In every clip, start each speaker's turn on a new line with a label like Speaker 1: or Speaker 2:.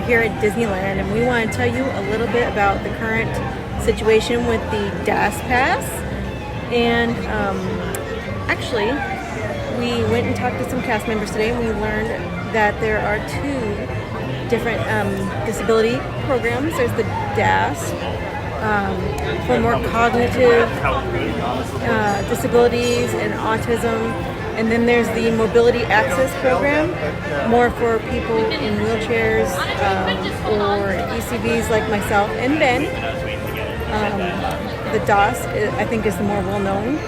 Speaker 1: here at Disneyland, and we want to tell you a little bit about the current situation with the DAS Pass. And actually, we went and talked to some cast members today, and we learned that there are two different disability programs. There's the DAS for more cognitive disabilities and autism. And then there's the Mobility Access Program, more for people in wheelchairs or ECVs like myself and Ben. The DOS, I think, is the more well-known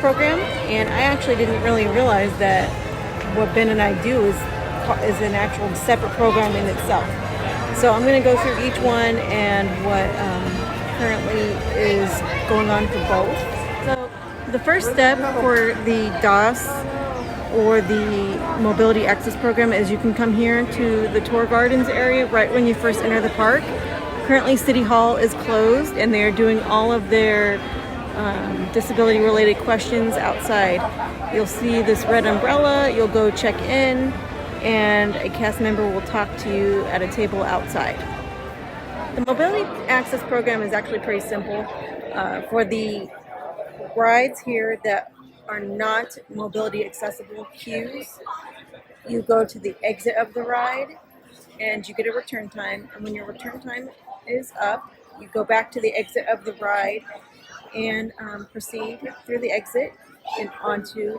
Speaker 1: program. And I actually didn't really realize that what Ben and I do is an actual separate program in itself. So I'm going to go through each one and what currently is going on for both. So the first step for the DOS or the Mobility Access Program is you can come here to the Tour Gardens area right when you first enter the park. Currently City Hall is closed and they're doing all of their disability related questions outside. You'll see this red umbrella, you'll go check in, and a cast member will talk to you at a table outside. The Mobility Access Program is actually pretty simple. For the rides here that are not mobility accessible queues, you go to the exit of the ride and you get a return time, and when your return time is up, you go back to the exit of the ride and proceed through the exit and onto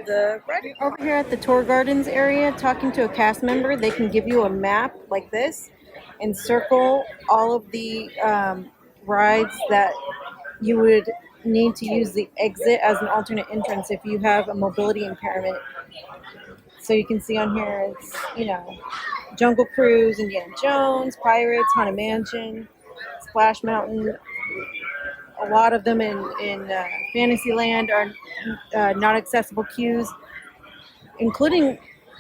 Speaker 1: the ride. Over here at the Tour Gardens area, talking to a cast member, they can give you a map like this and circle all of the rides that you would need to use the exit as an alternate entrance if you have a mobility impairment. So you can see on here, it's, Jungle Cruise, Indiana Jones, Pirates, Haunted Mansion, Splash Mountain. A lot of them in Fantasyland are not accessible queues, including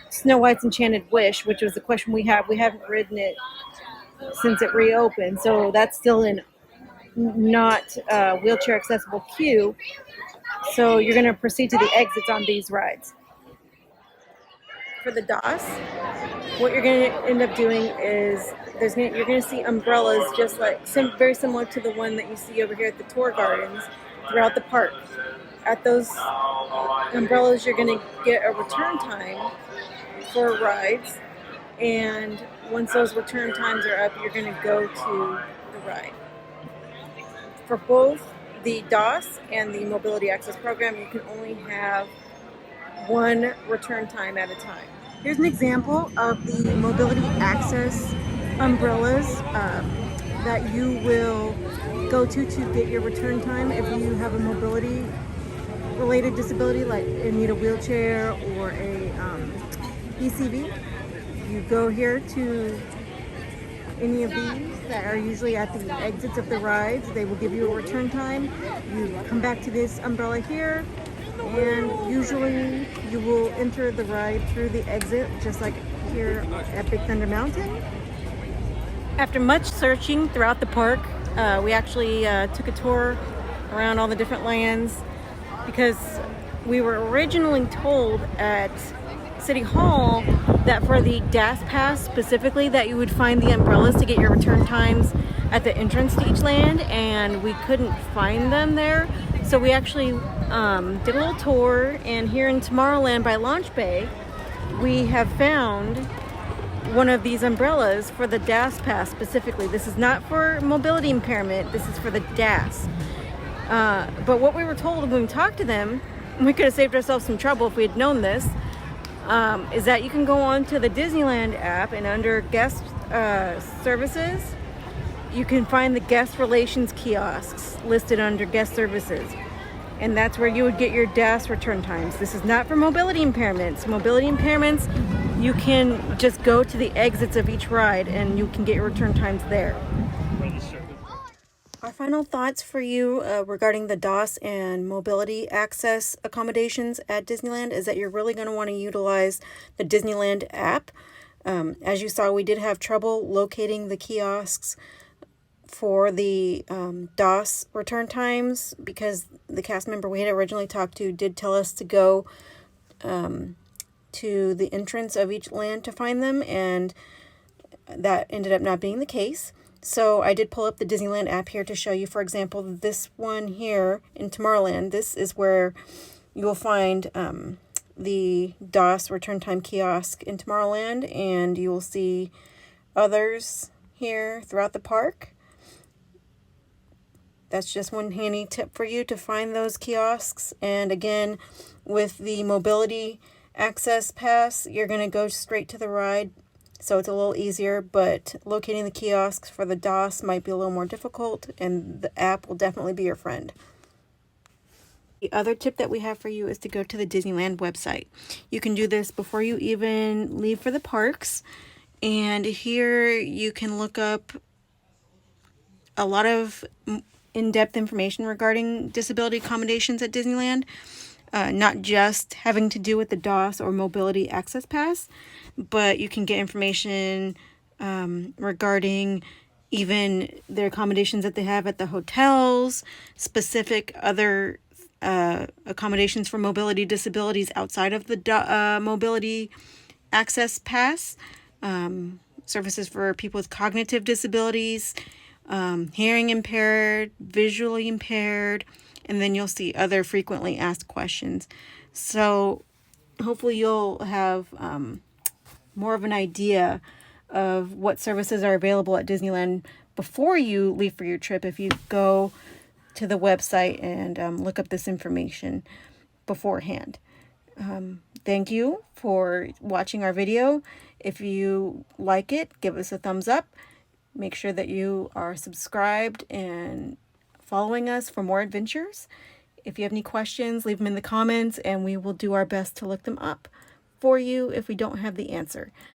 Speaker 1: Snow White's Enchanted Wish, which was the question we have. We haven't ridden it since it reopened, so that's still in not wheelchair accessible queue. So you're going to proceed to the exits on these rides. For the DOS, what you're going to end up doing is you're going to see umbrellas just like very similar to the one that you see over here at the Tour Gardens throughout the park. At those umbrellas, you're going to get a return time for rides, and once those return times are up, you're going to go to the ride. For both the DOS and the Mobility Access Program, you can only have one return time at a time. Here's an example of the Mobility Access umbrellas that you will go to get your return time if you have a mobility related disability, like you need a wheelchair or a ECV. You go here to any of these that are usually at the exits of the rides. They will give you a return time. You come back to this umbrella here, and usually you will enter the ride through the exit, just like here at Big Thunder Mountain. After much searching throughout the park, we actually took a tour around all the different lands, because we were originally told at City Hall that for the DAS Pass specifically, that you would find the umbrellas to get your return times at the entrance to each land, and we couldn't find them there. So we actually did a little tour, and here in Tomorrowland by Launch Bay, we have found one of these umbrellas for the DAS Pass specifically. This is not for mobility impairment, this is for the DAS. But what we were told when we talked to them, and we could have saved ourselves some trouble if we had known this, is that you can go on to the Disneyland app, and under guest services, you can find the guest relations kiosks listed under guest services. And that's where you would get your DAS return times. This is not for mobility impairments. Mobility impairments, you can just go to the exits of each ride and you can get your return times there. Our final thoughts for you regarding the DOS and mobility access accommodations at Disneyland is that you're really going to want to utilize the Disneyland app. As you saw, we did have trouble locating the kiosks for the DOS return times, because the cast member we had originally talked to did tell us to go to the entrance of each land to find them, and that ended up not being the case. So I did pull up the Disneyland app here to show you. For example, this one here in Tomorrowland, this is where you will find the DOS return time kiosk in Tomorrowland, and you will see others here throughout the park. That's just one handy tip for you to find those kiosks. And again, with the mobility access pass, you're going to go straight to the ride, so it's a little easier, but locating the kiosks for the DOS might be a little more difficult, and the app will definitely be your friend. The other tip that we have for you is to go to the Disneyland website. You can do this before you even leave for the parks, and here you can look up a lot of in-depth information regarding disability accommodations at Disneyland. Not just having to do with the DOS or mobility access pass, but you can get information regarding even their accommodations that they have at the hotels, specific other accommodations for mobility disabilities outside of the mobility access pass, services for people with cognitive disabilities, hearing impaired, visually impaired, and then you'll see other frequently asked questions. So hopefully you'll have more of an idea of what services are available at Disneyland before you leave for your trip if you go to the website and look up this information beforehand. Thank you for watching our video. If you like it, give us a thumbs up. Make sure that you are subscribed and following us for more adventures. If you have any questions, leave them in the comments and we will do our best to look them up for you if we don't have the answer.